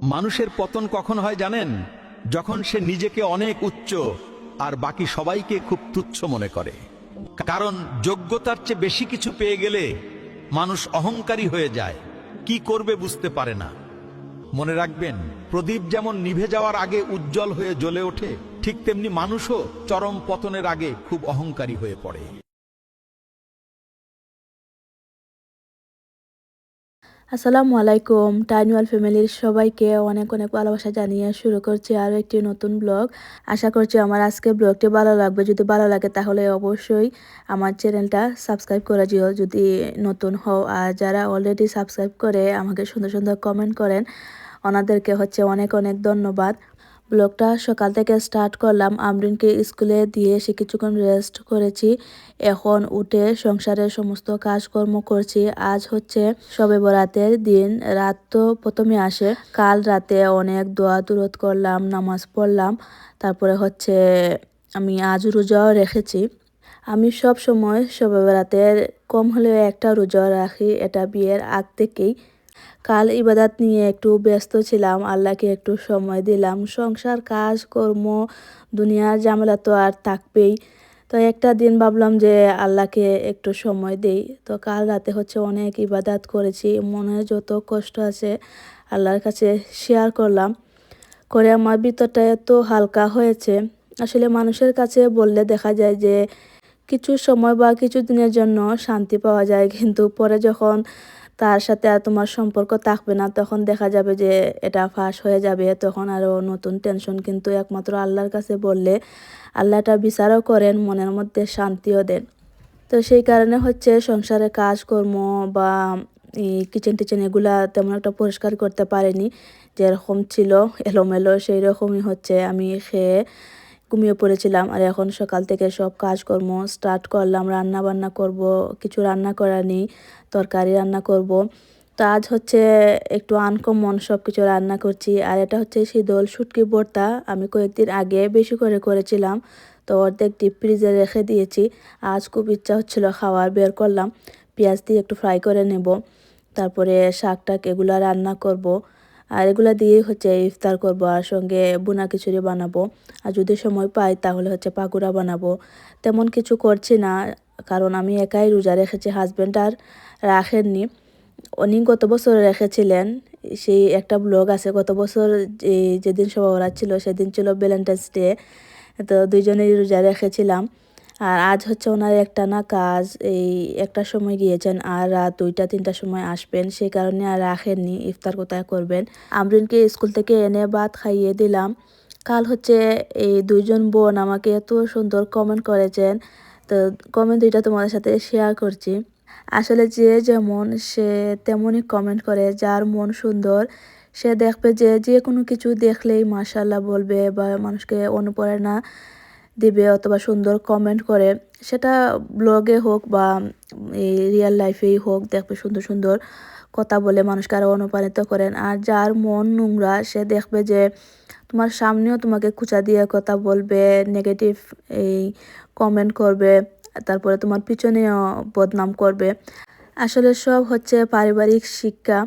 মানুষের পতন কখন হয় জানেন? যখন সে নিজেকে অনেক উচ্চ আর বাকি সবাইকে খুব তুচ্ছ মনে করে। কারণ যোগ্যতার চেয়ে বেশি কিছু পেয়ে গেলে মানুষ অহংকারী হয়ে যায়, কি করবে বুঝতে পারে না। মনে রাখবেন, প্রদীপ যেমন নিভে যাওয়ার আগে উজ্জ্বল হয়ে জ্বলে ওঠে, ঠিক তেমনি মানুষও চরম পতনের আগে খুব অহংকারী হয়ে পড়ে। আসসালামু আলাইকুম। টাইনুয়াল ফ্যামিলির সবাইকে অনেক অনেক ভালোবাসা জানিয়ে শুরু করছি আরও একটি নতুন ব্লগ। আশা করছি আমার আজকে ব্লগটি ভালো লাগবে। যদি ভালো লাগে তাহলে অবশ্যই আমার চ্যানেলটা সাবস্ক্রাইব করে দিও যদি নতুন হও। আর যারা অলরেডি সাবস্ক্রাইব করে আমাকে সুন্দর সুন্দর কমেন্ট করেন, ওনাদেরকে অনেক অনেক ধন্যবাদ। ব্লগটা সকাল থেকে স্টার্ট করলাম। আমরিনকে স্কুলে দিয়ে এসে কিছুক্ষণ রেস্ট করেছি। এখন উঠে সংসারের সমস্ত কাজকর্ম করছি। আজ শবে বরাতের দিন। রাত তো প্রথমে আসে। কাল রাতে অনেক দোয়া দুরুদ করলাম, নামাজ পড়লাম। তারপরে আমি আজ রোজাও রেখেছি। আমি সব সময় শবে বরাতের কম হলেও একটা রোজা রাখি, এটা বিয়ের আগ থেকেই। কাল ইবাদত নিয়ে একটু ব্যস্ত ছিলাম, আল্লাহকে একটু সময় দিলাম। সংসার কাজ কর্ম দুনিয়ার ঝামেলা তো আর থাকবেই। তো একটা দিন ভাবলাম যে আল্লাহকে একটু সময় দেই। তো কাল রাতে অনেক ইবাদত করেছি। মনে যত কষ্ট আছে আল্লাহর কাছে শেয়ার করলাম, করে আমার ভিতরটা এত হালকা হয়েছে। আসলে মানুষের কাছে বললে দেখা যায় যে কিছু সময় বা কিছু দিনের জন্য শান্তি পাওয়া যায়, কিন্তু পরে যখন তার সাথে আর তোমার সম্পর্ক থাকবে না, তখন দেখা যাবে যে এটা ফাঁস হয়ে যাবে, তখন আরও নতুন টেনশন। কিন্তু একমাত্র আল্লাহর কাছে বললে আল্লাহ এটা বিচারও করেন, মনের মধ্যে শান্তিও দেন। তো সেই কারণে সংসারের কাজকর্ম বা এই কিচেন টিচেন এগুলা তেমন একটা পরিষ্কার করতে পারিনি। যেরকম ছিল এলোমেলো সেই রকমই আমি খেয়ে ঘুমিয়ে পড়েছিলাম। আর এখন সকাল থেকে সব কাজকর্ম স্টার্ট করলাম। রান্না বান্না করব, কিছু রান্না করা নেই, তরকারি রান্না করব। তো আজ একটু আনকমন সব কিছু রান্না করছি। আর এটা শীতল শুটকি ভর্তা। আমি কয়েকদিন আগে বেশি করে করেছিলাম, তো অর্ধেক ডিপ ফ্রিজে রেখে দিয়েছি। আজ খুব ইচ্ছা হচ্ছিল খাওয়ার, বের করলাম। পেঁয়াজ দিয়ে একটু ফ্রাই করে নেব, তারপরে শাক টাক এগুলা রান্না করব। আর এগুলা দিয়েই ইফতার করব, আর সঙ্গে বুনা খিচুড়ি বানাবো। আর যদি সময় পাই তাহলে পাকুড়া বানাবো। তেমন কিছু করছি না, কারণ আমি একাই রোজা রেখেছি, হাজব্যান্ড আর রাখেননি। উনি গত বছর রেখেছিলেন। সেই একটা ব্লগ আছে, গত বছর যেদিন শবে বরাত ছিল সেদিন ছিল ভ্যালেন্টাইন্স ডে। তো দুইজনেরই রোজা রেখেছিলাম। আর আজ ওনার একটানা কাজ, এই একটা সময় গিয়েছেন আর রাত 2টা 3টার সময় আসবেন, সেই কারণে আর রাখেননি। ইফতার কোথায় করবেন। আমরিনকে স্কুল থেকে এনে ভাত খাইয়ে দিলাম। কাল এই দুইজন বোন আমাকে এত সুন্দর কমেন্ট করেছেন, তো কমেন্ট দুইটা তোমাদের সাথে শেয়ার করছি। আসলে যে যেমন সে তেমনই কমেন্ট করে। যার মন সুন্দর সে দেখবে যে যে কোনো কিছু দেখলেই মাশাআল্লাহ বলবে বা মানুষকে অনুপ্রেরণা দিবে অথবা সুন্দর কমেন্ট করে। সেটা ব্লগে হোক বা এই রিয়েল লাইফেই হোক, দেখবে সুন্দর সুন্দর কথা বলে মানুষকে আরও অনুপ্রাণিত করেন। আর যার মন নোংরা সে দেখবে যে তোমার সামনেও তোমাকে খোঁচা দিয়ে কথা বলবে, নেগেটিভ এই কমেন্ট করবে, তারপরে তোমার পিছনেও বদনাম করবে। আসলে সব পারিবারিক শিক্ষা।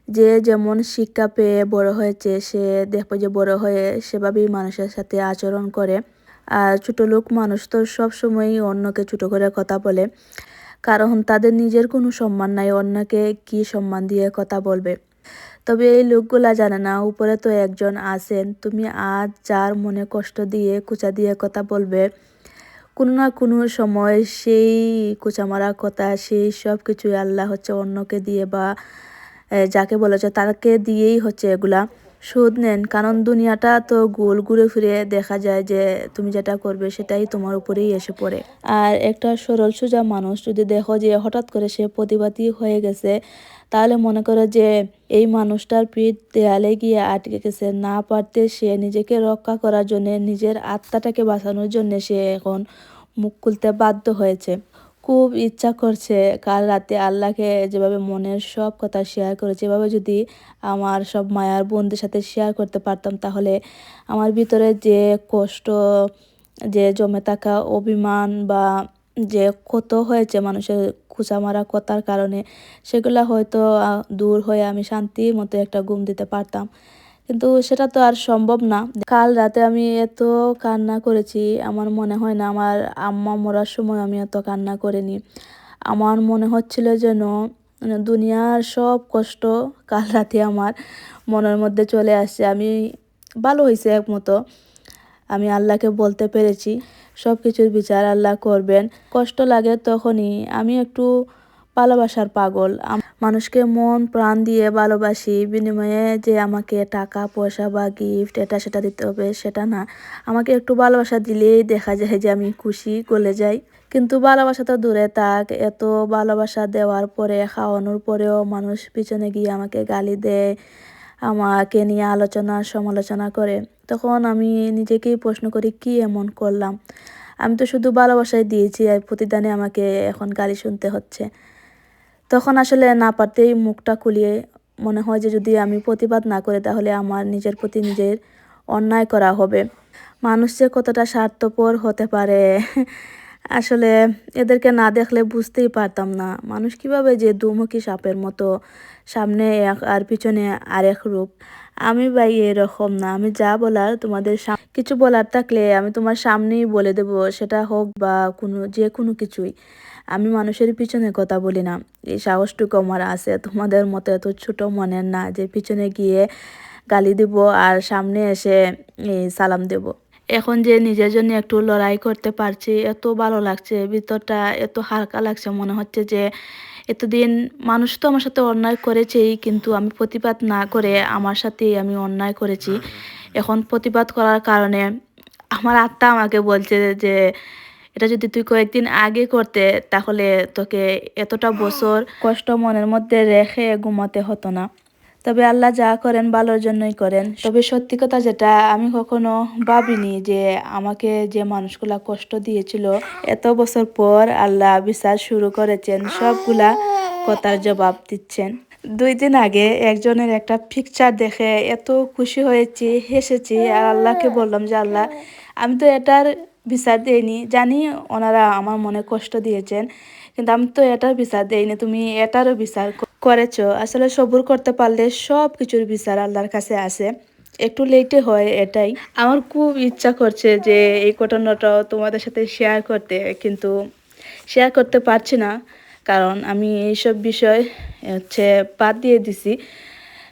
যে যেমন শিক্ষা পেয়ে বড় হয়েছে সে দেখবে যে বড় হয়ে সেভাবেই মানুষের সাথে আচরণ করে। আর ছোট লোক মানুষ তো সব সময়ই অন্যকে ছোট করে কথা বলে, কারণ তাদের নিজের কোনো সম্মান নাই, অন্যকে কি সম্মান দিয়ে কথা বলবে। তবে এই লোকগুলা জানে না উপরে তো একজন আছেন। তুমি আজ যার মনে কষ্ট দিয়ে খোঁচা দিয়ে কথা বলবে, কোনো না কোনো সময় সেই খোঁচা মারা কথা, সেই সব কিছুই আল্লাহ অন্যকে দিয়ে বা যাকে বলেছে তাকে দিয়েই এগুলা শোধ নেন। কারণ দুনিয়াটা তো গোল, ঘুরে ফিরে দেখা যায় যে তুমি যেটা করবে সেটাই তোমার উপরেই এসে পড়ে। আর একটা সরল সোজা মানুষ যদি দেখো যে হঠাৎ করে সে প্রতিবাদী হয়ে গেছে, তাহলে মনে করো যে এই মানুষটার পিঠ দেয়ালে গিয়ে আটকে গেছে। না পারতে সে নিজেকে রক্ষা করার জন্য, নিজের আত্মাটাকে বাঁচানোর জন্য সে এখন মুখ খুলতে বাধ্য হয়েছে। খুব ইচ্ছা করছে কাল রাতে আল্লাহকে যেভাবে মনের সব কথা শেয়ার করেছে, এভাবে যদি আমার সব মায়ার বোনদের সাথে শেয়ার করতে পারতাম, তাহলে আমার ভিতরে যে কষ্ট, যে জমে থাকা অভিমান বা যে ক্ষত হয়েছে মানুষের খোঁচা মারা কথার কারণে সেগুলা হয়তো দূর হয়ে আমি শান্তি মতো একটা ঘুম দিতে পারতাম, কিন্তু সেটা তো আর সম্ভব না। কাল রাতে আমি এত কান্না করেছি, আমার মনে হয় না আমার আম্মা মরার সময় আমি এত কান্না করিনি। আমার মনে হচ্ছিল যেন মানে দুনিয়ার সব কষ্ট কাল রাতে আমার মনের মধ্যে চলে আসছে। আমি ভালো হয়েছে একমতো আমি আল্লাহকে বলতে পেরেছি সব কিছুর বিচার আল্লাহ করবেন। কষ্ট লাগে তখনই, আমি একটু ভালোবাসার পাগল। মানুষকে মন প্রাণ দিয়ে ভালোবাসি, বিনিময়ে যে আমাকে টাকা পয়সা বা গিফট এটা সেটা দিতে হবে সেটা না। আমাকে একটু ভালোবাসা দিলেই দেখা যায় যে আমি খুশি গলে যাই। কিন্তু ভালোবাসা তো দূরে থাক, এত ভালোবাসা দেওয়ার পরে খাওয়ানোর পরেও মানুষ পিছনে গিয়ে আমাকে গালি দেয়, আমাকে নিয়ে আলোচনা সমালোচনা করে। তখন আমি নিজেকেই প্রশ্ন করি কি এমন করলাম, আমি তো শুধু ভালোবাসায় দিয়েছি আর প্রতিদানে আমাকে এখন গালি শুনতে হচ্ছে। তখন আসলে না পারতেই মুখটা খুলিয়ে মনে হয় যে যদি আমি প্রতিবাদ না করি তাহলে আমার নিজের প্রতি নিজের অন্যায় করা হবে। মানুষ যে কতটা স্বার্থপর হতে পারে আসলে এদেরকে না দেখলে বুঝতেই পারতাম না মানুষ কিভাবে যে দুমুখী সাপের মতো, সামনে এক আর পিছনে আরেক রূপ। আমি ভাই এরকম না, আমি যা বলার তোমাদের কিছু বলার থাকলে আমি তোমার সামনেই বলে দেব, সেটা হোক বা যে কোনো কিছুই। আমি মানুষের পিছনে কথা বলি না, এই সাহসটুকু আমার আছে। তোমাদের মতো এত ছোট মনের না যে পিছনে গিয়ে গালি দিব আর সামনে এসে সালাম দেব। এখন যে নিজের জন্য একটু লড়াই করতে পারছি এত ভালো লাগছে, ভিতরটা এত হালকা লাগছে, মনে হচ্ছে যে এতদিন মানুষ তো আমার সাথে অন্যায় করেছেই, কিন্তু আমি প্রতিবাদ না করে আমার সাথেই আমি অন্যায় করেছি। এখন প্রতিবাদ করার কারণে আমার আত্মা আমাকে বলছে যে এটা যদি তুই কয়েকদিন আগে করতে তাহলে তোকে এতটা বছর কষ্ট মনের মধ্যে রেখে ঘুমাতে হতো না। তবে আল্লাহ যা করেন ভালোর জন্যই করেন। তবে সত্যি কথা যেটা, আমি কখনো ভাবিনি যে আমাকে যে মানুষগুলা কষ্ট দিয়েছিল এত বছর পর আল্লাহ বিচার শুরু করেছেন, সবগুলা কথার জবাব দিচ্ছেন। 2 দিন আগে একজনের একটা পিকচার দেখে এত খুশি হয়েছি, হেসেছি আর আল্লাহকে বললাম যে আল্লাহ আমি তো এটার বিচার দেইনি, জানি ওনারা আমার মনে কষ্ট দিয়েছেন, কিন্তু আমি তো এটার বিচার দেইনি, তুমি এটারও বিচার করেছো। আসলে সবুর করতে পারলে সব কিছুর বিচার আল্লাহর কাছে আছে, একটু লেটে হয় এটাই। আমার খুব ইচ্ছা করছে যে এই ঘটনাটাও তোমাদের সাথে শেয়ার করতে, কিন্তু শেয়ার করতে পারছি না, কারণ আমি এইসব বিষয় বাদ দিয়ে দিছি।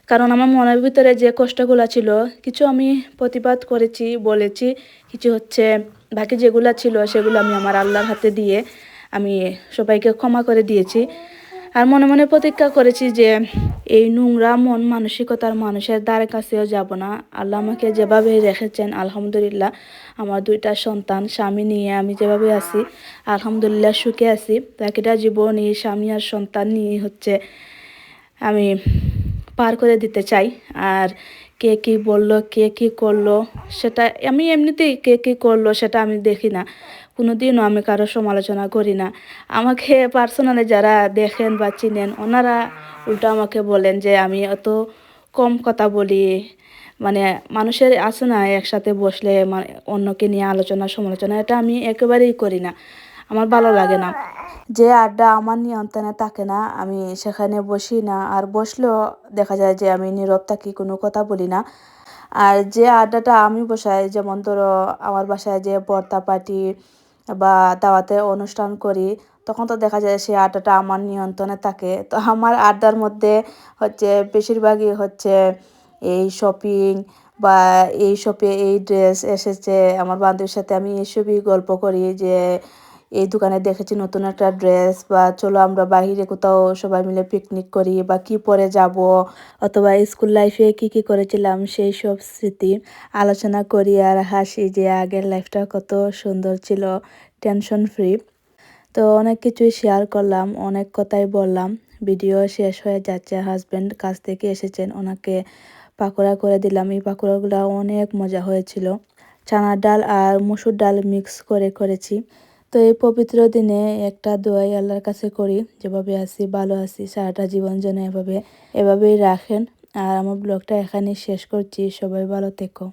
কারণ আমার মনের ভিতরে যে কষ্টগুলো ছিল কিছু আমি প্রতিবাদ করেছি, বলেছি, কিছু বাকি যেগুলো ছিল সেগুলো আমি আমার আল্লাহর হাতে দিয়ে আমি সবাইকে ক্ষমা করে দিয়েছি। আর মনে মনে প্রতিজ্ঞা করেছি যে এই নোংরা মন মানসিকতার মানুষের দ্বারে কাছেও যাব না। আল্লাহ আমাকে যেভাবে রেখেছেন আলহামদুলিল্লাহ, আমার 2টা সন্তান স্বামী নিয়ে আমি যেভাবে আছি আলহামদুলিল্লাহ সুখে আছি। বাকিটা জীবন এই স্বামী আর সন্তান নিয়ে আমি পার করে দিতে চাই। আর কে কি বলল কে কি করলো সেটা আমি এমনিতেই, কে কি করলো সেটা আমি দেখি না, কোনোদিনও আমি কারো সমালোচনা করি না। আমাকে পার্সোনালি যারা দেখেন বা চিনেন ওনারা উল্টো আমাকে বলেন যে আমি অত কম কথা বলি, মানে মানুষের আছে না একসাথে বসলে অন্যকে নিয়ে আলোচনা সমালোচনা, এটা আমি একেবারেই করি না, আমার ভালো লাগে না। যে আড্ডা আমার নিয়ন্ত্রণে থাকে না আমি সেখানে বসি না, আর বসলেও দেখা যায় যে আমি নীরব থাকি, কোনো কথা বলি না। আর যে আড্ডাটা আমি বসাই, যেমন ধরো আমার বাসায় যে বর্তা পার্টি বা দাওয়াতে অনুষ্ঠান করি, তখন তো দেখা যায় সেই আড্ডাটা আমার নিয়ন্ত্রণে থাকে। তো আমার আড্ডার মধ্যে বেশিরভাগই এই শপিং বা এই শপে এই ড্রেস এসেছে, আমার বান্ধবীর সাথে আমি এসবই গল্প করি যে এই দোকানে দেখেছি নতুন একটা ড্রেস, বা চলো আমরা বাহিরে কোথাও সবাই মিলে পিকনিক করি, বা কি পরে যাব, অথবা স্কুল লাইফে কি কি করেছিলাম সেই সব স্মৃতি আলোচনা করি আর হাসি যে আগের লাইফটা কত সুন্দর ছিল, টেনশন ফ্রি। তো অনেক কিছুই শেয়ার করলাম, অনেক কথাই বললাম। ভিডিও শেষ হয়ে যাচ্ছে, হাজব্যান্ড কাছ থেকে এসেছেন, ওনাকে পাকোড়া করে দিলাম। এই পাকোড়াগুলো অনেক মজা হয়েছিল, চানার ডাল আর মসুর ডাল মিক্স করে করেছি। তো এই পবিত্র দিনে একটা দোয়াই আল্লাহর কাছে করি, যেভাবে আছি ভালো আছি সারাটা জীবন যেন এভাবেই রাখেন। আর আমার ব্লগটা এখানেই শেষ করছি, সবাই ভালো থেকো।